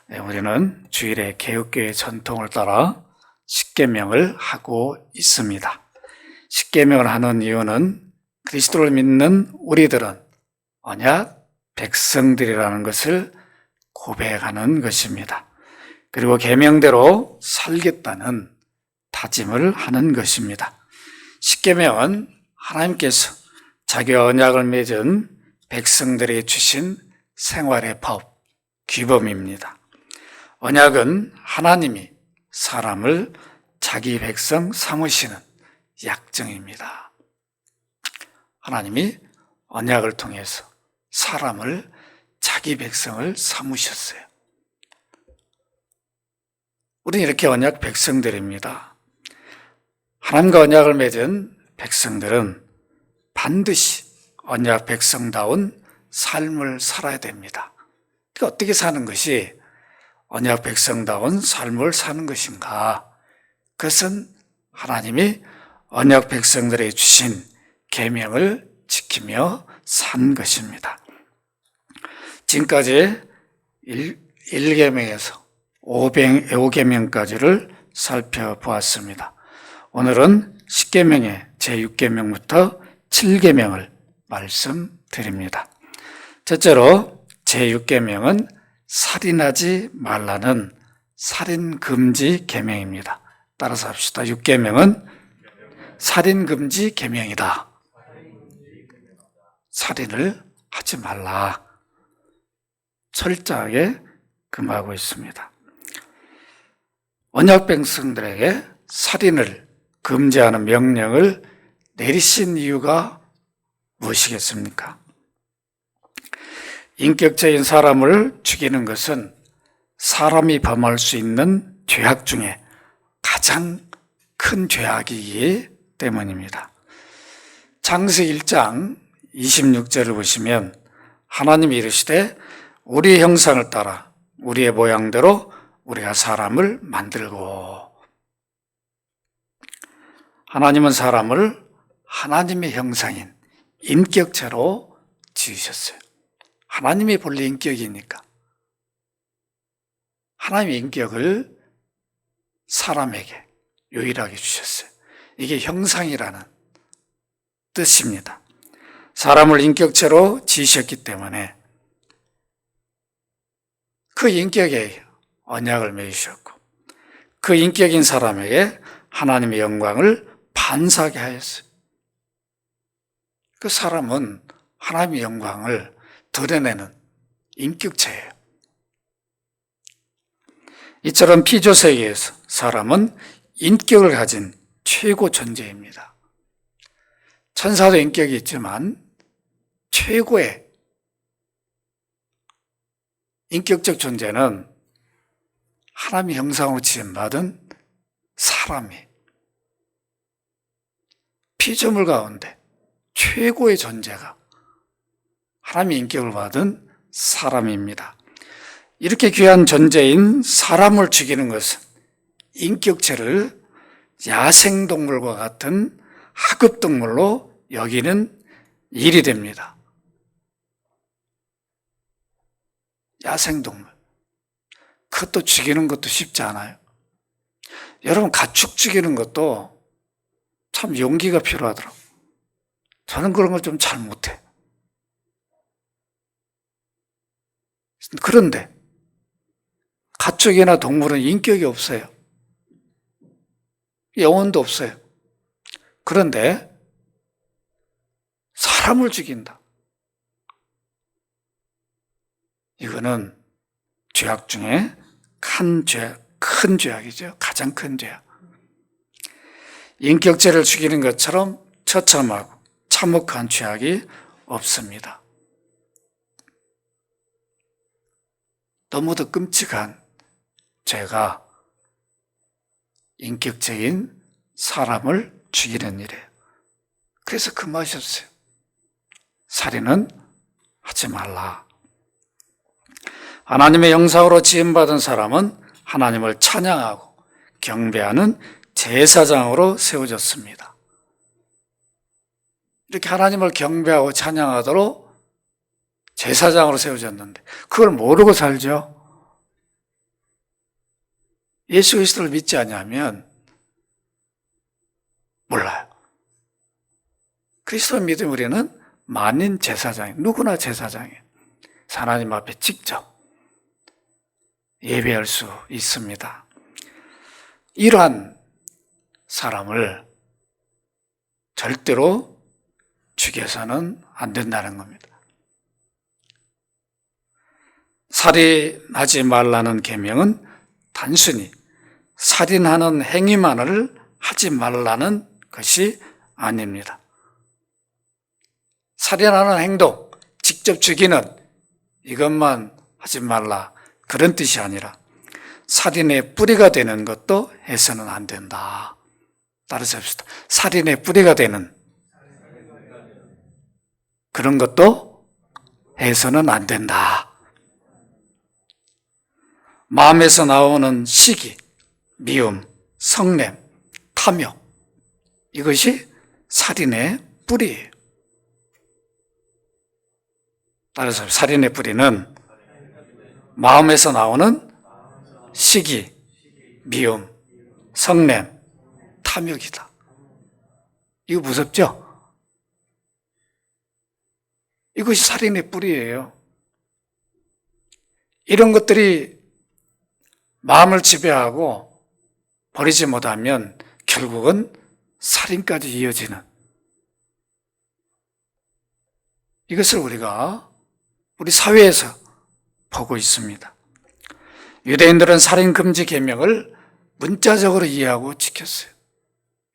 우리는 주일에 개혁교회 전통을 따라 십계명을 하고 있습니다. 십계명을 하는 이유는 그리스도를 믿는 우리들은 언약 백성들이라는 것을 고백하는 것입니다. 그리고 계명대로 살겠다는 다짐을 하는 것입니다. 십계명은 하나님께서 자기와 언약을 맺은 백성들에게 주신 생활의 법, 규범입니다. 언약은 하나님이 사람을 자기 백성 삼으시는 약정입니다. 하나님이 언약을 통해서 사람을 자기 백성을 삼으셨어요. 우리는 이렇게 언약 백성들입니다. 하나님과 언약을 맺은 백성들은 반드시 언약 백성다운 삶을 살아야 됩니다. 그러니까 어떻게 사는 것이 언약 백성다운 삶을 사는 것인가? 그것은 하나님이 언약 백성들에게 주신 계명을 지키며 산 것입니다. 지금까지 1계명에서 5계명까지를 살펴보았습니다. 오늘은 10계명의 제6계명부터 7계명을 말씀드립니다. 첫째로 제6계명은 살인하지 말라는 살인금지 계명입니다. 따라서 합시다. 6계명은 살인금지 계명이다. 살인을 하지 말라. 철저하게 금하고 있습니다. 언약 백성들에게 살인을 금지하는 명령을 내리신 이유가 무엇이겠습니까? 인격적인 사람을 죽이는 것은 사람이 범할 수 있는 죄악 중에 가장 큰 죄악이기 때문입니다. 창세기 1장 26절을 보시면 하나님이 이르시되 우리의 형상을 따라 우리의 모양대로 우리가 사람을 만들고, 하나님은 사람을 하나님의 형상인 인격체로 지으셨어요. 하나님이 본래 인격이니까 하나님의 인격을 사람에게 유일하게 주셨어요. 이게 형상이라는 뜻입니다. 사람을 인격체로 지으셨기 때문에 그 인격에 언약을 맺으셨고 그 인격인 사람에게 하나님의 영광을 반사하게 하였어요. 그 사람은 하나님의 영광을 드러내는 인격체예요. 이처럼 피조세계에서 사람은 인격을 가진 최고 존재입니다. 천사도 인격이 있지만 최고의 인격적 존재는 하나님의 형상으로 지음받은 사람이, 피조물 가운데 최고의 존재가 하나님의 인격을 받은 사람입니다. 이렇게 귀한 존재인 사람을 죽이는 것은 인격체를 야생동물과 같은 하급동물로 여기는 일이 됩니다. 야생동물. 그것도 죽이는 것도 쉽지 않아요. 여러분, 가축 죽이는 것도 참 용기가 필요하더라고요. 저는 그런 걸 좀 잘 못해. 그런데 가축이나 동물은 인격이 없어요. 영혼도 없어요. 그런데 사람을 죽인다. 이거는 죄악 중에 큰 죄악이죠. 가장 큰 죄악. 인격체를 죽이는 것처럼 처참하고 참혹한 죄악이 없습니다. 너무도 끔찍한 죄가 인격적인 사람을 죽이는 일이에요. 그래서 금하셨어요. 살인은 하지 말라. 하나님의 형상으로 지음받은 사람은 하나님을 찬양하고 경배하는 제사장으로 세워졌습니다. 이렇게 하나님을 경배하고 찬양하도록 제사장으로 세워졌는데 그걸 모르고 살죠. 예수 그리스도를 믿지 않냐면 몰라요. 그리스도를 믿으면 우리는 만인 제사장이에요. 누구나 제사장이에요. 하나님 앞에 직접 예배할 수 있습니다. 이러한 사람을 절대로 죽여서는 안 된다는 겁니다. 살인하지 말라는 계명은 단순히 살인하는 행위만을 하지 말라는 것이 아닙니다. 살인하는 행동, 직접 죽이는 이것만 하지 말라 그런 뜻이 아니라 살인의 뿌리가 되는 것도 해서는 안 된다. 따라서 합시다. 살인의 뿌리가 되는 그런 것도 해서는 안 된다. 마음에서 나오는 시기, 미움, 성냄, 탐욕 이것이 살인의 뿌리예요. 따라서 살인의 뿌리는 마음에서 나오는 시기, 미움, 성냄, 탐욕이다. 이거 무섭죠? 이것이 살인의 뿌리예요. 이런 것들이 마음을 지배하고 버리지 못하면 결국은 살인까지 이어지는 이것을 우리가 우리 사회에서 보고 있습니다. 유대인들은 살인 금지 계명을 문자적으로 이해하고 지켰어요.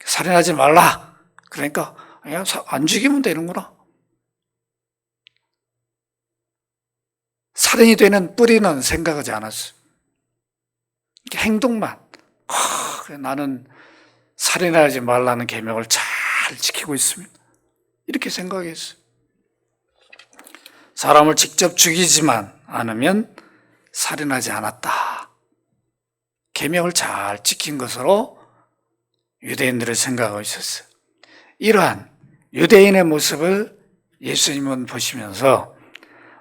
살인하지 말라. 그러니까 그냥 안 죽이면 되는구나. 살인이 되는 뿌리는 생각하지 않았어요. 행동만. 나는 살인하지 말라는 계명을 잘 지키고 있습니다. 이렇게 생각했어요. 사람을 직접 죽이지만 않으면 살인하지 않았다. 계명을 잘 지킨 것으로 유대인들을 생각하고 있었어요. 이러한 유대인의 모습을 예수님은 보시면서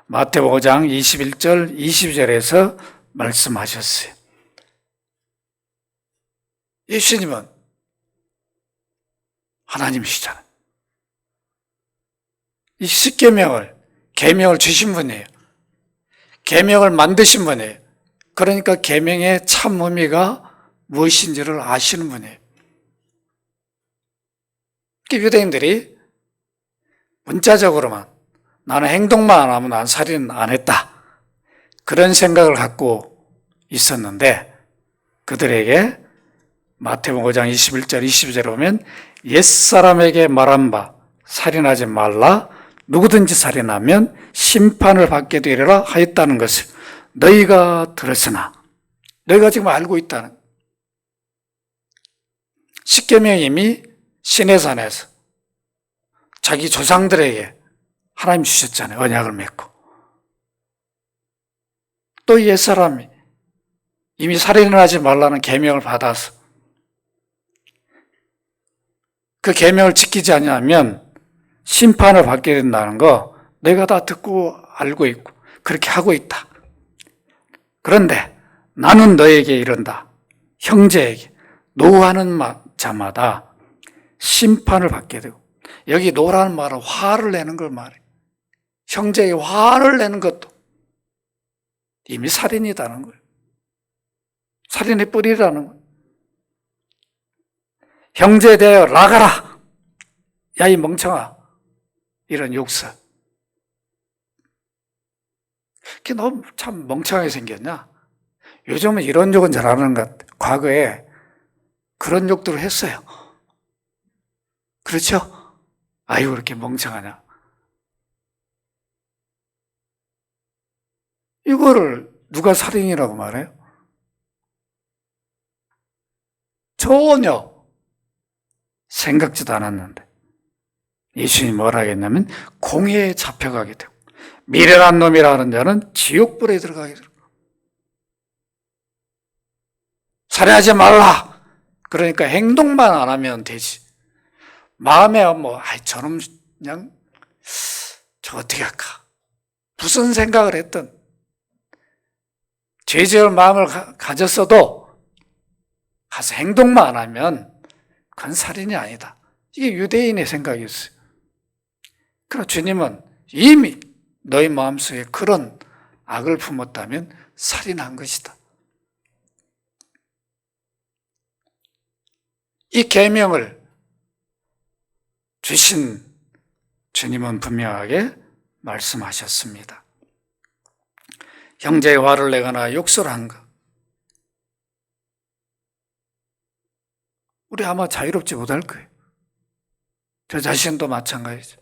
마태복음 5장 21절, 22절에서 말씀하셨어요. 예수님은 하나님이시잖아요. 이 계명을 주신 분이에요. 계명을 만드신 분이에요. 그러니까 계명의 참 의미가 무엇인지를 아시는 분이에요. 유대인들이 문자적으로만 나는 행동만 안 하면 난 살인 안 했다. 그런 생각을 갖고 있었는데 그들에게 마태복음 5장 21절 22절에 보면 옛사람에게 말한 바 살인하지 말라 누구든지 살인하면 심판을 받게 되리라 하였다는 것을 너희가 들었으나 너희가 지금 알고 있다는 십계명이 이미 시내산에서 자기 조상들에게 하나님 주셨잖아요. 언약을 맺고. 또 옛사람이 이미 살인을 하지 말라는 계명을 받아서 그 계명을 지키지 않으면 심판을 받게 된다는 거 내가 다 듣고 알고 있고 그렇게 하고 있다. 그런데 나는 너에게 이른다. 형제에게 노하는 자마다 심판을 받게 되고 여기 노라는 말은 화를 내는 걸 말해요. 형제에게 화를 내는 것도 이미 살인이라는 거예요. 살인의 뿌리라는 거예요. 형제에 대하여 나가라. 야, 이 멍청아. 이런 욕설. 그게 너무 참 멍청하게 생겼냐? 요즘은 이런 욕은 잘 안 하는 것 같아요. 과거에 그런 욕들을 했어요. 그렇죠? 아이고, 그렇게 멍청하냐? 이거를 누가 살인이라고 말해요? 전혀 생각지도 않았는데 예수님이 뭐라 하겠냐면 공회에 잡혀가게 되고 미련한 놈이라 하는 자는 지옥불에 들어가게 되고 살인하지 말라. 그러니까 행동만 안 하면 되지. 마음에 저놈 그냥 저 어떻게 할까? 무슨 생각을 했든 죄지을 마음을 가졌어도 가서 행동만 안 하면 그건 살인이 아니다. 이게 유대인의 생각이었어요. 그러나 주님은 이미 너희 마음속에 그런 악을 품었다면 살인한 것이다. 이 계명을 주신 주님은 분명하게 말씀하셨습니다. 형제의 화를 내거나 욕설을 한 것, 우리 아마 자유롭지 못할 거예요. 저 자신도 마찬가지죠.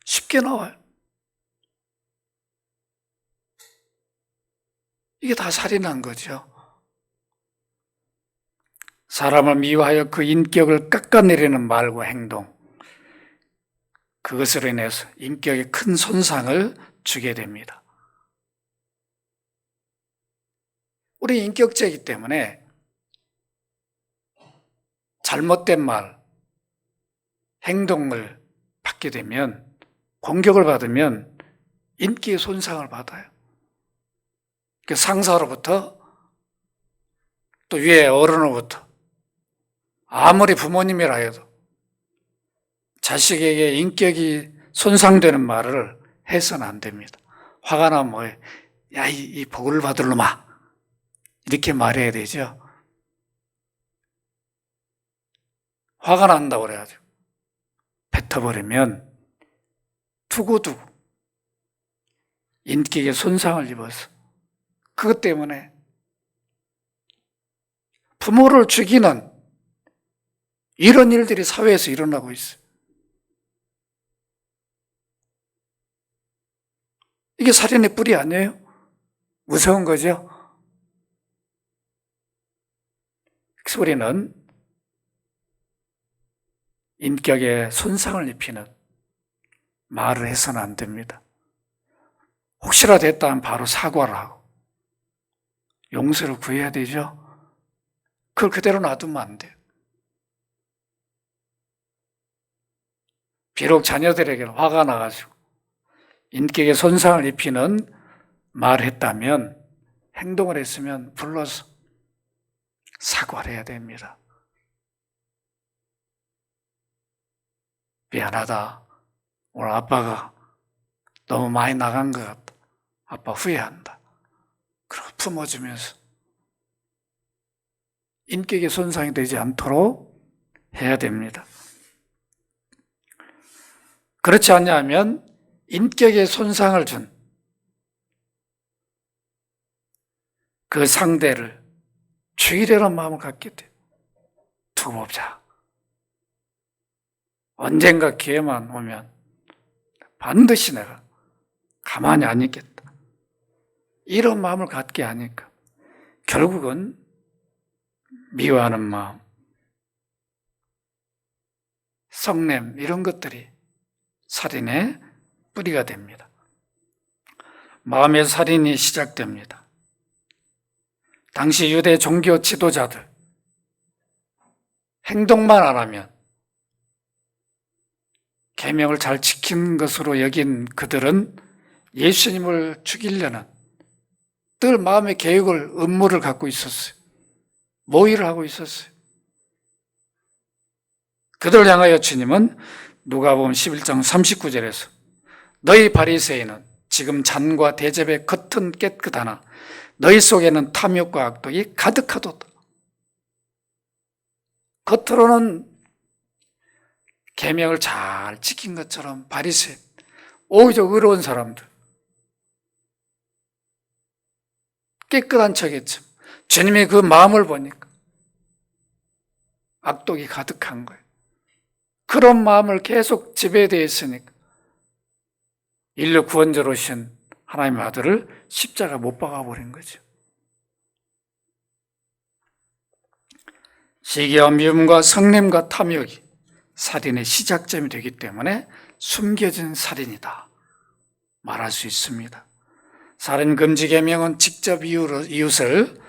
쉽게 나와요. 이게 다 살인한 거죠. 사람을 미워하여 그 인격을 깎아내리는 말과 행동, 그것으로 인해서 인격에 큰 손상을 주게 됩니다. 우리 인격체이기 때문에 잘못된 말, 행동을 받게 되면, 공격을 받으면 인격의 손상을 받아요. 그 상사로부터 또 위에 어른으로부터 아무리 부모님이라 해도 자식에게 인격이 손상되는 말을 해서는 안 됩니다. 화가 나면 뭐예요? 야, 이 복을 받을 놈아. 이렇게 말해야 되죠. 화가 난다고 그래가지고 뱉어버리면 두고두고 인격에 손상을 입어서 그것 때문에 부모를 죽이는 이런 일들이 사회에서 일어나고 있어요. 이게 살인의 뿌리 아니에요? 무서운 거죠? 그래서 우리는 인격에 손상을 입히는 말을 해서는 안 됩니다. 혹시라도 했다면 바로 사과를 하고 용서를 구해야 되죠. 그걸 그대로 놔두면 안 돼요. 비록 자녀들에게 화가 나가지고 인격에 손상을 입히는 말을 했다면, 행동을 했으면 불러서 사과를 해야 됩니다. 미안하다. 오늘 아빠가 너무 많이 나간 것 같다. 아빠 후회한다. 그러고 품어주면서 인격에 손상이 되지 않도록 해야 됩니다. 그렇지 않냐면 인격에 손상을 준 그 상대를 죽이려는 마음을 갖게 돼. 두고 보자. 언젠가 기회만 오면 반드시 내가 가만히 안 있겠다. 이런 마음을 갖게 하니까 결국은 미워하는 마음, 성냄 이런 것들이 살인의 뿌리가 됩니다. 마음의 살인이 시작됩니다. 당시 유대 종교 지도자들, 행동만 안 하면 계명을 잘 지킨 것으로 여긴 그들은 예수님을 죽이려는 늘 마음의 계획을, 음모를 갖고 있었어요. 모의를 하고 있었어요. 그들을 향하여 주님은 누가복음 11장 39절에서 너희 바리새인은 지금 잔과 대접의 겉은 깨끗하나 너희 속에는 탐욕과 악독이 가득하도다. 겉으로는 계명을 잘 지킨 것처럼 바리새인, 오히려 의로운 사람들, 깨끗한 척했지만 주님이 그 마음을 보니까 악독이 가득한 거예요. 그런 마음을 계속 지배되어 있으니까 인류 구원자로 오신 하나님의 아들을 십자가 못 박아버린 거죠. 시기와 미움과 성냄과 탐욕이 살인의 시작점이 되기 때문에 숨겨진 살인이다 말할 수 있습니다. 살인 금지 계명은 직접 이웃을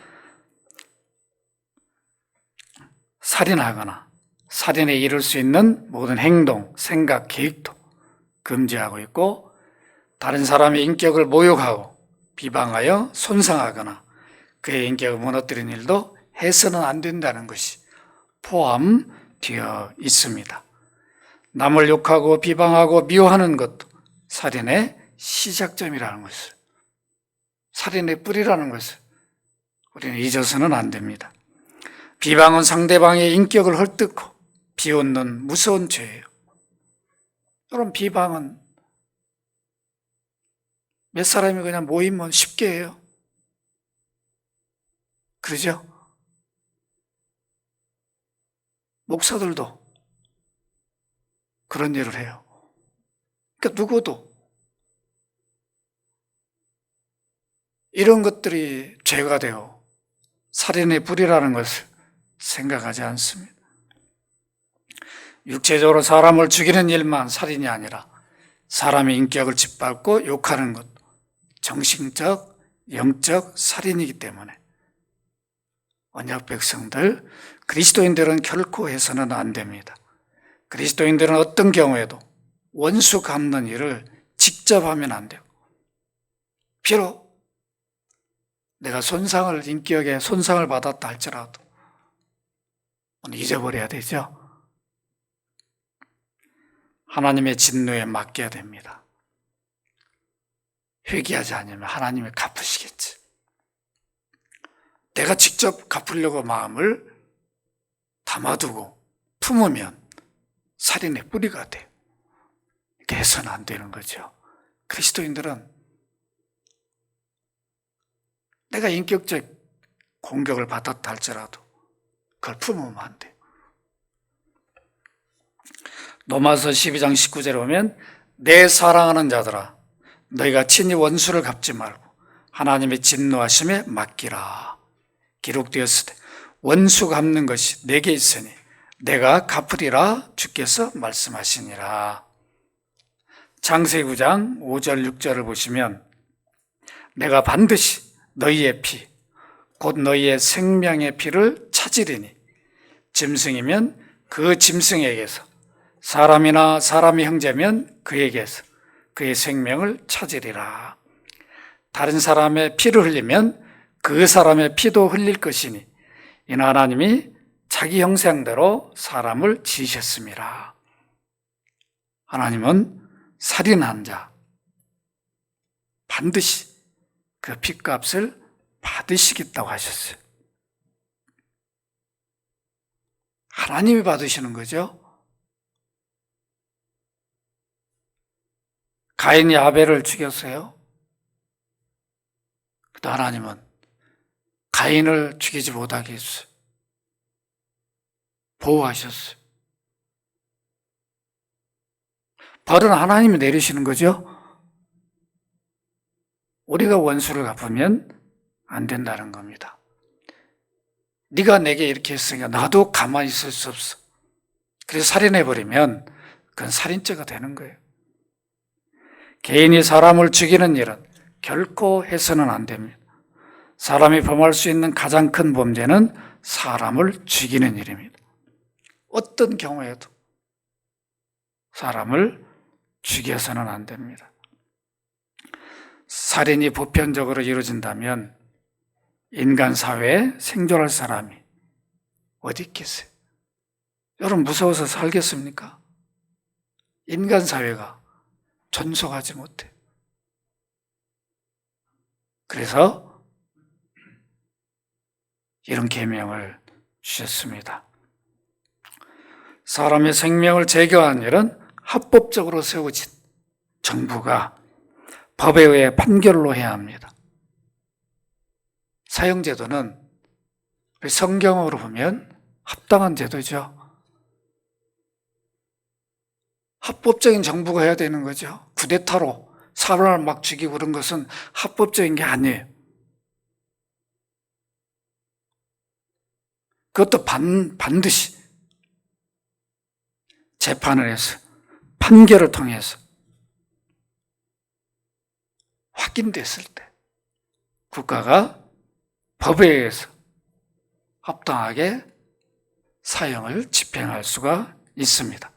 살인하거나 살인에 이를 수 있는 모든 행동, 생각, 계획도 금지하고 있고, 다른 사람의 인격을 모욕하고 비방하여 손상하거나 그의 인격을 무너뜨리는 일도 해서는 안 된다는 것이 포함되어 있습니다. 남을 욕하고 비방하고 미워하는 것도 살인의 시작점이라는 것을, 살인의 뿌리라는 것을 우리는 잊어서는 안 됩니다. 비방은 상대방의 인격을 헐뜯고 비웃는 무서운 죄예요. 여러분, 비방은 몇 사람이 그냥 모이면 쉽게 해요. 그러죠? 목사들도 그런 일을 해요. 그러니까 누구도 이런 것들이 죄가 되고 살인의 불이라는 것을 생각하지 않습니다. 육체적으로 사람을 죽이는 일만 살인이 아니라 사람의 인격을 짓밟고 욕하는 것, 정신적, 영적 살인이기 때문에 언약 백성들, 그리스도인들은 결코 해서는 안 됩니다. 그리스도인들은 어떤 경우에도 원수 갚는 일을 직접 하면 안 돼요. 비록 내가 인격에 손상을 받았다 할지라도 잊어버려야 되죠. 하나님의 진노에 맡겨야 됩니다. 회개하지 않으면 하나님이 갚으시겠지. 내가 직접 갚으려고 마음을 담아두고 품으면 살인의 뿌리가 돼요. 이렇게 해서는 안 되는 거죠. 그리스도인들은 내가 인격적 공격을 받았다 할지라도 그걸 품으면 안 돼요. 로마서 12장 19절에 보면 내 사랑하는 자들아 너희가 친히 원수를 갚지 말고 하나님의 진노하심에 맡기라. 기록되었을 때 원수 갚는 것이 내게 있으니 내가 갚으리라 주께서 말씀하시니라. 창세기 9장 5절 6절을 보시면 내가 반드시 너희의 피 곧 너희의 생명의 피를 찾으리니 짐승이면 그 짐승에게서 사람이나 사람의 형제면 그에게서 그의 생명을 찾으리라. 다른 사람의 피를 흘리면 그 사람의 피도 흘릴 것이니 이는 하나님이 자기 형상대로 사람을 지으셨습니다. 하나님은 살인한 자 반드시 그 핏값을 받으시겠다고 하셨어요. 하나님이 받으시는 거죠. 가인이 아벨을 죽였어요. 또 하나님은 가인을 죽이지 못하게 했어요. 보호하셨어요. 벌은 하나님이 내리시는 거죠. 우리가 원수를 갚으면 안 된다는 겁니다. 네가 내게 이렇게 했으니까 나도 가만히 있을 수 없어. 그래서 살인해버리면 그건 살인죄가 되는 거예요. 개인이 사람을 죽이는 일은 결코 해서는 안 됩니다. 사람이 범할 수 있는 가장 큰 범죄는 사람을 죽이는 일입니다. 어떤 경우에도 사람을 죽여서는 안 됩니다. 살인이 보편적으로 이루어진다면 인간 사회에 생존할 사람이 어디 있겠어요? 여러분 무서워서 살겠습니까? 인간 사회가 존속하지 못해. 그래서 이런 계명을 주셨습니다. 사람의 생명을 제거하는 일은 합법적으로 세워진 정부가 법에 의해 판결로 해야 합니다. 사형제도는 성경으로 보면 합당한 제도죠. 합법적인 정부가 해야 되는 거죠. 쿠데타로 사람을 막 죽이고 그런 것은 합법적인 게 아니에요. 그것도 반드시 재판을 해서 판결을 통해서 확인됐을 때 국가가 법에 의해서 합당하게 사형을 집행할 수가 있습니다.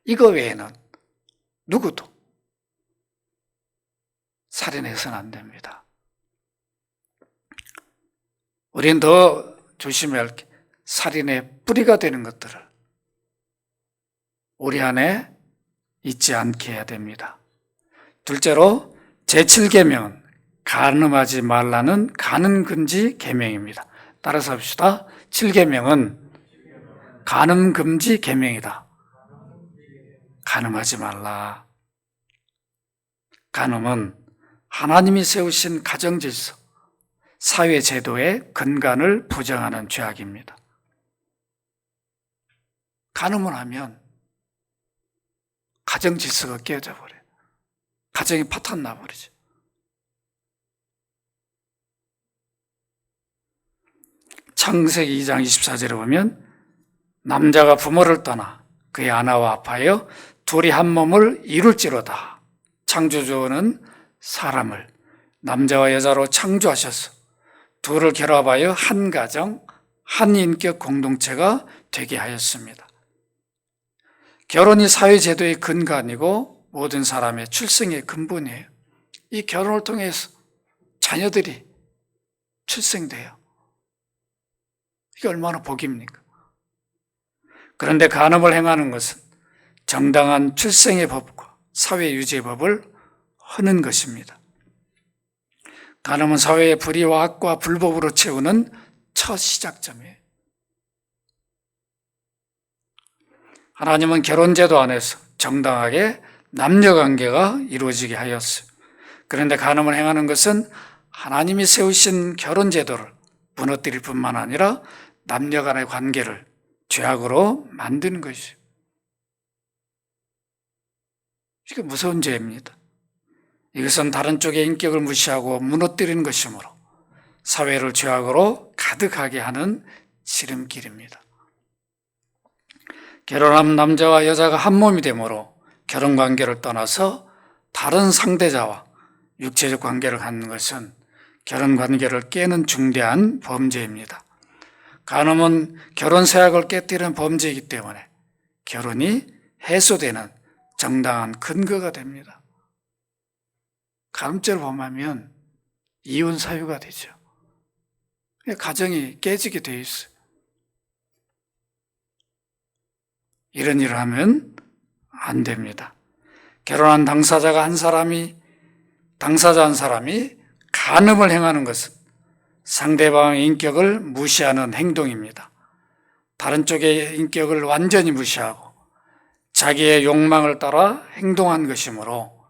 이거 외에는 누구도 살인해서는 안 됩니다. 우리는 더 조심해야 할 게 살인의 뿌리가 되는 것들을 우리 안에 있지 않게 해야 됩니다. 둘째로 제7계명은 간음하지 말라는 간음금지 계명입니다. 따라서 합시다. 7계명은 간음금지 계명이다. 간음하지 말라. 간음은 하나님이 세우신 가정질서, 사회제도의 근간을 부정하는 죄악입니다. 간음을 하면 가정질서가 깨어져 버려요. 가정이 파탄 나버리죠. 창세기 2장 24절에 보면 남자가 부모를 떠나 그의 아내와 합하여 둘이 한 몸을 이룰지로다. 창조주는 사람을 남자와 여자로 창조하셔서 둘을 결합하여 한 가정, 한 인격 공동체가 되게 하였습니다. 결혼이 사회제도의 근간이고 모든 사람의 출생의 근본이에요. 이 결혼을 통해서 자녀들이 출생돼요. 이게 얼마나 복입니까? 그런데 간음을 행하는 것은 정당한 출생의 법과 사회 유지의 법을 허는 것입니다. 간음은 사회의 불의와 악과 불법으로 채우는 첫 시작점이에요. 하나님은 결혼제도 안에서 정당하게 남녀관계가 이루어지게 하였어요. 그런데 간음을 행하는 것은 하나님이 세우신 결혼제도를 무너뜨릴 뿐만 아니라 남녀 간의 관계를 죄악으로 만드는 것이죠. 이게 무서운 죄입니다. 이것은 다른 쪽의 인격을 무시하고 무너뜨리는 것이므로 사회를 죄악으로 가득하게 하는 지름길입니다. 결혼한 남자와 여자가 한 몸이 되므로 결혼관계를 떠나서 다른 상대자와 육체적 관계를 갖는 것은 결혼관계를 깨는 중대한 범죄입니다. 간음은 결혼세약을 깨뜨리는 범죄이기 때문에 결혼이 해소되는 정당한 근거가 됩니다. 간음죄를 범하면 이혼 사유가 되죠. 가정이 깨지게 되어 있어요. 이런 일을 하면 안 됩니다. 결혼한 당사자 한 사람이 간음을 행하는 것은 상대방의 인격을 무시하는 행동입니다. 다른 쪽의 인격을 완전히 무시하고 자기의 욕망을 따라 행동한 것이므로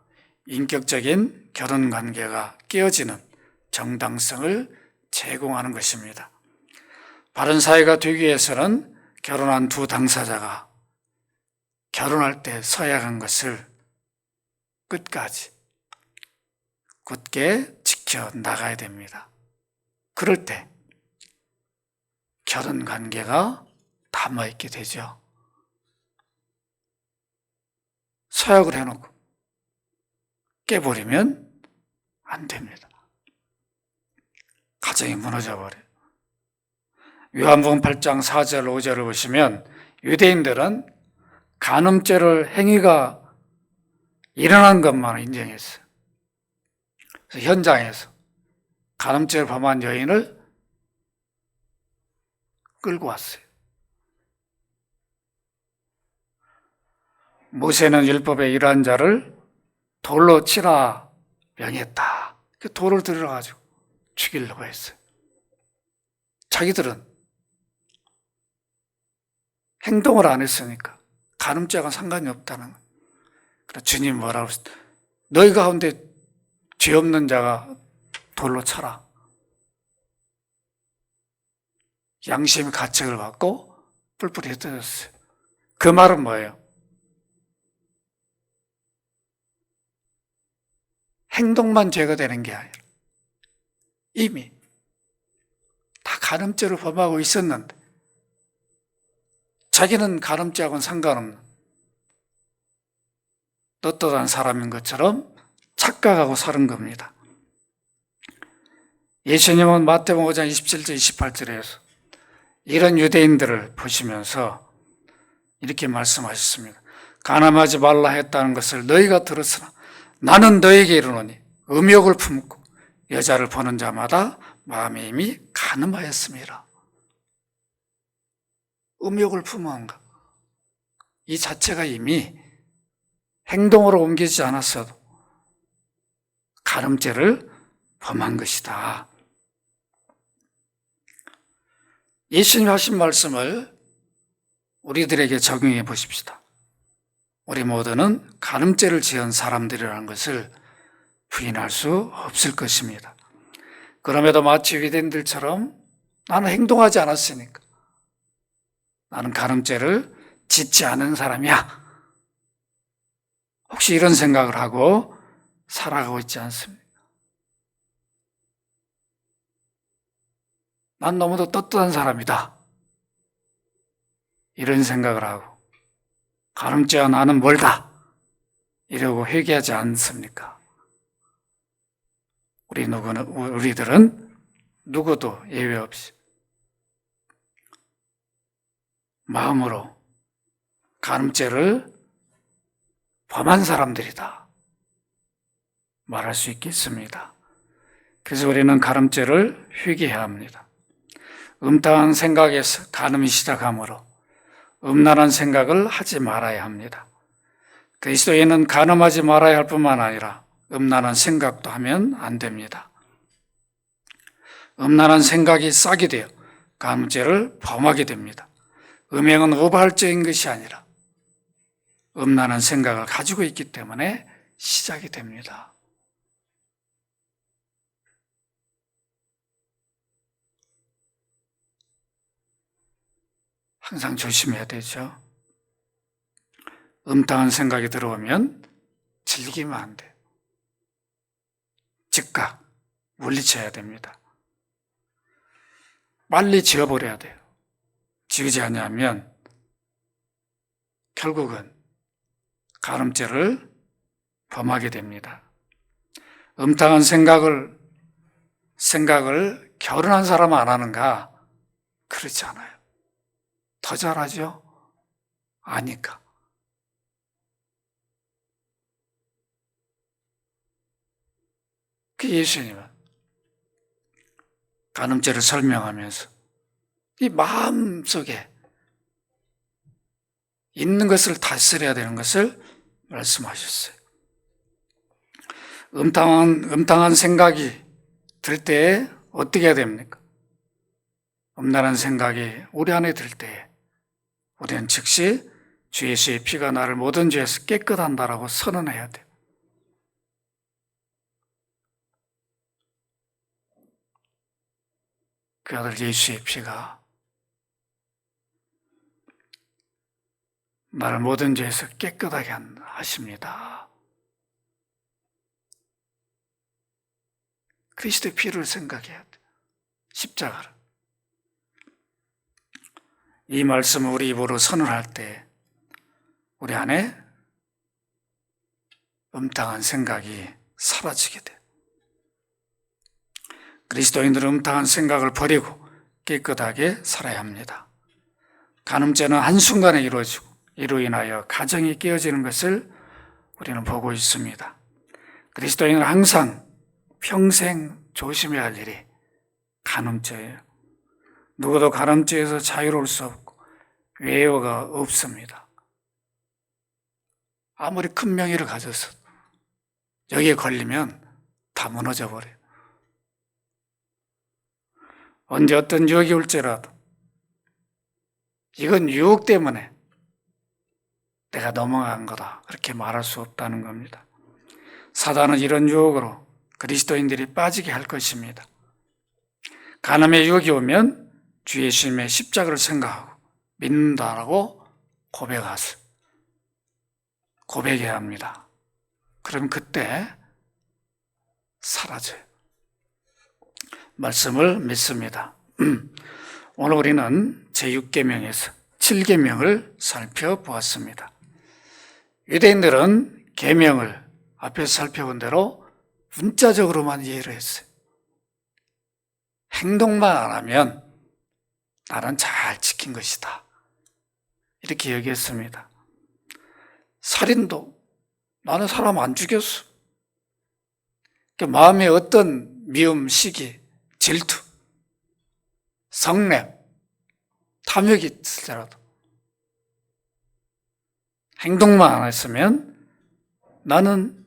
인격적인 결혼관계가 깨어지는 정당성을 제공하는 것입니다. 바른 사회가 되기 위해서는 결혼한 두 당사자가 결혼할 때 서약한 것을 끝까지 굳게 지켜나가야 됩니다. 그럴 때 결혼관계가 담아있게 되죠. 서약을 해놓고 깨버리면 안 됩니다. 가정이 무너져 버려요. 요한복음 8장 4절 5절을 보시면 유대인들은 간음죄를 행위가 일어난 것만 인정했어요. 그래서 현장에서 간음죄를 범한 여인을 끌고 왔어요. 모세는 율법의 이러한 자를 돌로 치라 명했다. 돌을 들여가지고 죽이려고 했어요. 자기들은 행동을 안 했으니까 간음죄와 상관이 없다는 거예요. 그래서 주님 뭐라고 했어요? 너희 가운데 죄 없는 자가 돌로 쳐라. 양심의 가책을 받고 뿔뿔이 흩어졌어요. 그 말은 뭐예요? 행동만 죄가 되는 게 아니라 이미 다 간음죄를 범하고 있었는데 자기는 간음죄하고는 상관없는 떳떳한 사람인 것처럼 착각하고 사는 겁니다. 예수님은 마태복음 5장 27절 28절에서 이런 유대인들을 보시면서 이렇게 말씀하셨습니다. 간음하지 말라 했다는 것을 너희가 들었으나 나는 너에게 이르노니 음욕을 품고 여자를 보는 자마다 마음에 이미 간음하였음이라. 음욕을 품어한가? 이 자체가 이미 행동으로 옮기지 않았어도 간음죄를 범한 것이다. 예수님이 하신 말씀을 우리들에게 적용해 보십시다. 우리 모두는 간음죄를 지은 사람들이라는 것을 부인할 수 없을 것입니다. 그럼에도 마치 유대인들처럼 나는 행동하지 않았으니까 나는 간음죄를 짓지 않은 사람이야. 혹시 이런 생각을 하고 살아가고 있지 않습니까? 난 너무도 떳떳한 사람이다. 이런 생각을 하고 간음죄와 나는 멀다. 이러고 회개하지 않습니까? 우리들은 누구도 예외 없이 마음으로 간음죄를 범한 사람들이다 말할 수 있겠습니다. 그래서 우리는 간음죄를 회개해야 합니다. 음탕한 생각에서 간음이 시작하므로 음란한 생각을 하지 말아야 합니다. 그리스도인은 간음하지 말아야 할 뿐만 아니라 음란한 생각도 하면 안 됩니다. 음란한 생각이 싹이 되어 간음죄를 범하게 됩니다. 음행은 우발적인 것이 아니라 음란한 생각을 가지고 있기 때문에 시작이 됩니다. 항상 조심해야 되죠. 음탕한 생각이 들어오면 즐기면 안 돼요. 즉각 물리쳐야 됩니다. 빨리 지워버려야 돼요. 지우지 않으면 결국은 간음죄를 범하게 됩니다. 음탕한 생각을 결혼한 사람은 안 하는가? 그렇지 않아요. 더 잘하죠? 아니까. 그 예수님은 간음죄를 설명하면서 이 마음속에 있는 것을 다스려야 되는 것을 말씀하셨어요. 음탕한 생각이 들 때에 어떻게 해야 됩니까? 음란한 생각이 우리 안에 들 때에 우리는 즉시 주 예수의 피가 나를 모든 죄에서 깨끗한다라고 선언해야 돼요. 그 아들 예수의 피가 나를 모든 죄에서 깨끗하게 하십니다. 그리스도의 피를 생각해야 돼요. 십자가를. 이 말씀을 우리 입으로 선언할 때 우리 안에 음탕한 생각이 사라지게 돼요. 그리스도인들은 음탕한 생각을 버리고 깨끗하게 살아야 합니다. 간음죄는 한순간에 이루어지고 이로 인하여 가정이 깨어지는 것을 우리는 보고 있습니다. 그리스도인은 항상 평생 조심해야 할 일이 간음죄예요. 누구도 간음죄에서 자유로울 수 없고 외유가 없습니다. 아무리 큰 명예를 가져서 여기에 걸리면 다 무너져 버려요. 언제 어떤 유혹이 올지라도 이건 유혹 때문에 내가 넘어간 거다 그렇게 말할 수 없다는 겁니다. 사단은 이런 유혹으로 그리스도인들이 빠지게 할 것입니다. 간음의 유혹이 오면 주 예수님의 십자가를 생각하고 믿는다라고 고백해야 합니다. 그럼 그때 사라져요. 말씀을 믿습니다. 오늘 우리는 제6계명에서 7계명을 살펴보았습니다. 유대인들은 계명을 앞에서 살펴본 대로 문자적으로만 이해를 했어요. 행동만 안 하면 나는 잘 지킨 것이다. 이렇게 얘기했습니다. 살인도 나는 사람 안 죽였어. 마음에 어떤 미움, 시기, 질투, 성냄, 탐욕이 있을지라도 행동만 안 했으면 나는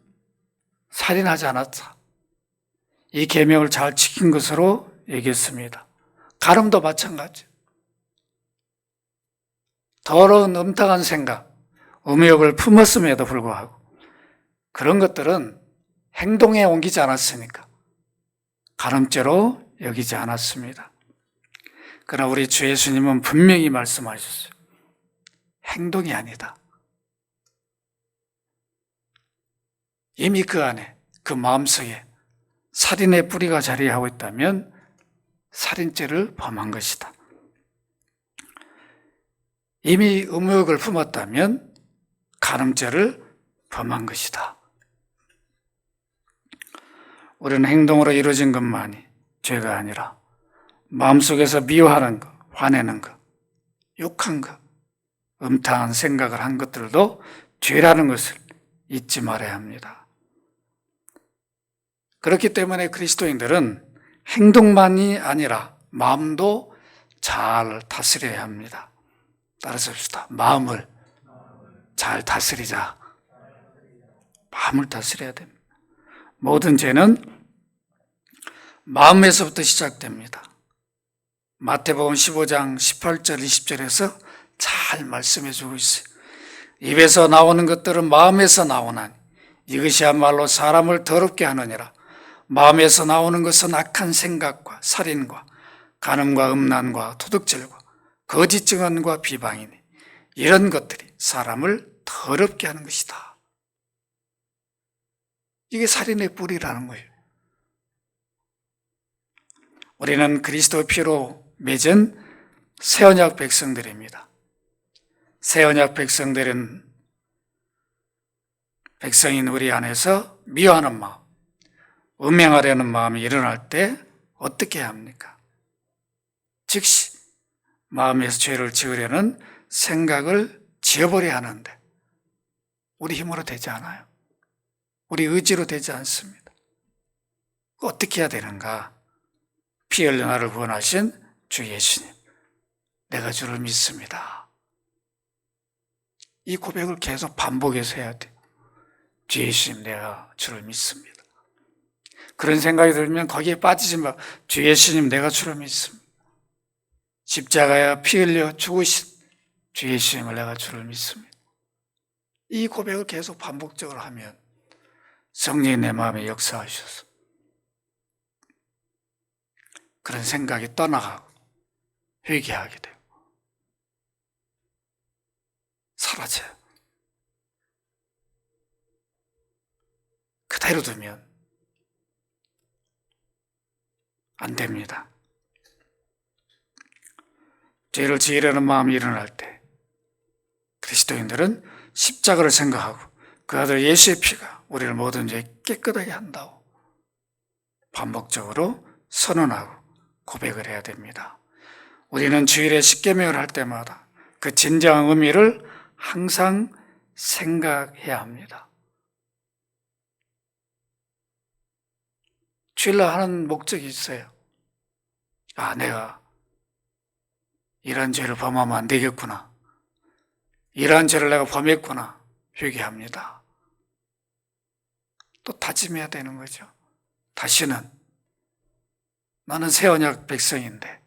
살인하지 않았다. 이 계명을 잘 지킨 것으로 여겼습니다. 간음도 마찬가지. 더러운 음탕한 생각, 음욕을 품었음에도 불구하고 그런 것들은 행동에 옮기지 않았으니까 간음죄로 여기지 않았습니다. 그러나 우리 주 예수님은 분명히 말씀하셨어요. 행동이 아니다. 이미 그 안에, 그 마음속에 살인의 뿌리가 자리하고 있다면 살인죄를 범한 것이다. 이미 음욕을 품었다면 간음죄를 범한 것이다. 우리는 행동으로 이루어진 것만이 죄가 아니라 마음속에서 미워하는 것, 화내는 것, 욕한 것, 음탕한 생각을 한 것들도 죄라는 것을 잊지 말아야 합니다. 그렇기 때문에 그리스도인들은 행동만이 아니라 마음도 잘 다스려야 합니다. 따라서 합시다. 마음을 잘 다스리자. 마음을 다스려야 됩니다. 모든 죄는 마음에서부터 시작됩니다. 마태복음 15장 18절 20절에서 잘 말씀해 주고 있어요. 입에서 나오는 것들은 마음에서 나오나니 이것이야말로 사람을 더럽게 하느니라. 마음에서 나오는 것은 악한 생각과 살인과 간음과 음란과 도둑질과 거짓 증언과 비방이니 이런 것들이 사람을 더럽게 하는 것이다. 이게 살인의 뿌리라는 거예요. 우리는 그리스도 피로 맺은 새언약 백성들입니다. 새언약 백성들은 백성인 우리 안에서 미워하는 마음, 음행하려는 마음이 일어날 때 어떻게 해야 합니까? 즉시 마음에서 죄를 지으려는 생각을 지어버려야 하는데 우리 힘으로 되지 않아요. 우리 의지로 되지 않습니다. 어떻게 해야 되는가? 피 흘려 나를 구원하신 주 예수님, 내가 주를 믿습니다. 이 고백을 계속 반복해서 해야 돼요. 주 예수님, 내가 주를 믿습니다. 그런 생각이 들면 거기에 빠지지 마. 주 예수님, 내가 주를 믿습니다. 십자가에 피 흘려 죽으신 주 예수님을 내가 주를 믿습니다. 이 고백을 계속 반복적으로 하면 성령이 내 마음에 역사하셔서 그런 생각이 떠나가고 회개하게 되고 사라져요. 그대로 두면 안 됩니다. 죄를 지으려는 마음이 일어날 때 그리스도인들은 십자가를 생각하고 그 아들 예수의 피가 우리를 모든 죄 깨끗하게 한다고 반복적으로 선언하고 고백을 해야 됩니다. 우리는 주일에 십계명을 할 때마다 그 진정한 의미를 항상 생각해야 합니다. 주일날 하는 목적이 있어요. 아, 내가 이런 죄를 범하면 안 되겠구나. 이러한 죄를 내가 범했구나. 회개합니다. 또 다짐해야 되는 거죠. 다시는 나는 새 언약 백성인데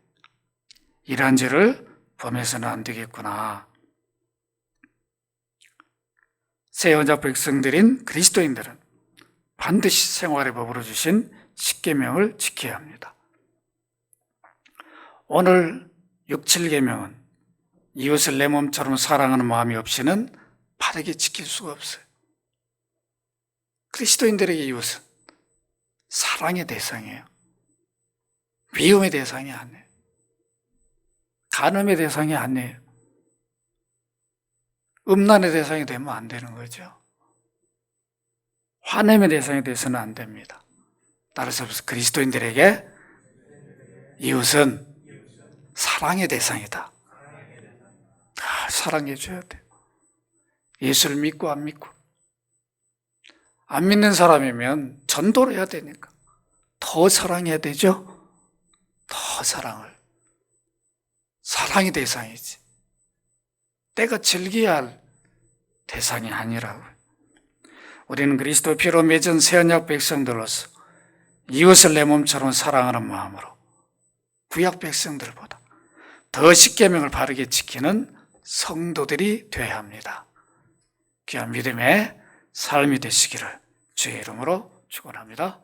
이러한 죄를 범해서는 안 되겠구나. 새 언약 백성들인 그리스도인들은 반드시 생활의 법으로 주신 십계명을 지켜야 합니다. 오늘 6, 7계명은 이웃을 내 몸처럼 사랑하는 마음이 없이는 바르게 지킬 수가 없어요. 그리스도인들에게 이웃은 사랑의 대상이에요. 미움의 대상이 아니에요. 간음의 대상이 아니에요. 음란의 대상이 되면 안 되는 거죠. 화냄의 대상이 돼서는 안 됩니다. 따라서 그리스도인들에게 이웃은 사랑의 대상이다. 사랑해 줘야 돼요. 예수를 믿고 안 믿고. 안 믿는 사람이면 전도를 해야 되니까 더 사랑해야 되죠. 더 사랑이 대상이지. 때가 즐겨야 할 대상이 아니라고. 우리는 그리스도 피로 맺은 새 언약 백성들로서 이웃을 내 몸처럼 사랑하는 마음으로 구약 백성들보다 더 십계명을 바르게 지키는 성도들이 되어야 합니다. 귀한 믿음의 삶이 되시기를 주의 이름으로 축원합니다.